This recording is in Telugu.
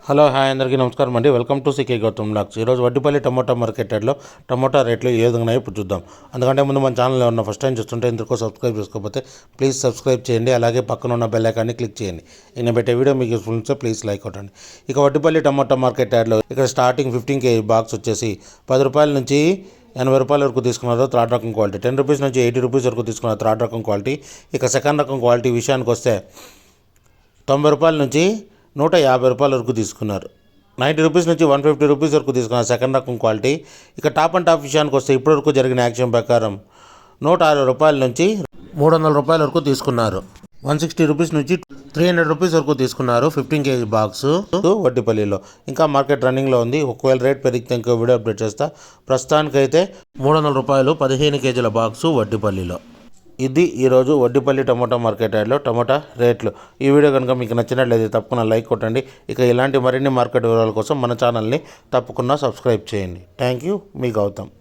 హలో హాయ్ అందరికీ నమస్కారం అండి. Welcome to CK Gautam blogs. ఈరోజు వడ్డిపల్లి టమోటా మార్కెట్ యార్డ్లో టమోటా రేట్లు ఏ విధంగా ఉన్నాయో ఇప్పుడు చూద్దాం. అందుకంటే ముందు మన ఛానల్లో ఉన్న ఫస్ట్ టైం చూస్తుంటే ఇందుకు సబ్స్క్రైబ్ చేసుకోకపోతే ప్లీజ్ సబ్స్క్రైబ్ చేయండి. అలాగే పక్కన ఉన్న బెల్ ఐకాన్ని క్లిక్ చేయండి. నేను పెట్టే వీడియో మీకు యూస్ఫుల్ ఉంటే ప్లీజ్ లైక్ కొట్టండి. ఇక వడ్డిపల్లి టమోటా మార్కెట్ యార్డ్లో ఇక్కడ స్టార్టింగ్ 15 kg బాక్స్ వచ్చేసి 10 రూపాయల నుంచి 80 రూపాయల వరకు తీసుకున్నారు థర్డ్ రకం క్వాలిటీ. 10 రూపీస్ నుంచి 80 రూపీస్ వరకు తీసుకున్నారు థర్డ్ రకం క్వాలిటీ. ఇక సెకండ్ రకం క్వాలిటీ విషయానికి వస్తే 90 రూపాయల నుంచి 150 రూపాయల వరకు తీసుకున్నారు. 90 రూపీస్ నుంచి 150 రూపీస్ వరకు తీసుకున్నారు సెకండ్ రకం క్వాలిటీ. ఇక టాప్ అండ్ టాప్ విషయానికి వస్తే ఇప్పటివరకు జరిగిన యాక్షన్ ప్రకారం 160 రూపాయల నుంచి 300 రూపాయల వరకు తీసుకున్నారు. 160 రూపీస్ నుంచి 300 రూపీస్ వరకు తీసుకున్నారు 15 kg బాక్స్ వడ్డిపల్లిలో. ఇంకా మార్కెట్ రన్నింగ్లో ఉంది. ఒకవేళ రేట్ పెరిగితే ఇంకో వీడియో అప్డేట్ చేస్తా. ప్రస్తుతానికైతే 300 రూపాయలు 15 kgల బాక్సు వడ్డిపల్లిలో. ఇది ఈరోజు వడ్డిపల్లి టమోటా మార్కెట్ యార్డ్లో టమోటా రేట్లు. ఈ వీడియో కనుక మీకు నచ్చినట్లయితే తప్పకుండా లైక్ కొట్టండి. ఇక ఇలాంటి మరిన్ని మార్కెట్ వివరాల కోసం మన ఛానల్ని తప్పకుండా సబ్స్క్రైబ్ చేయండి. థ్యాంక్ యూ, మీ గౌతమ్.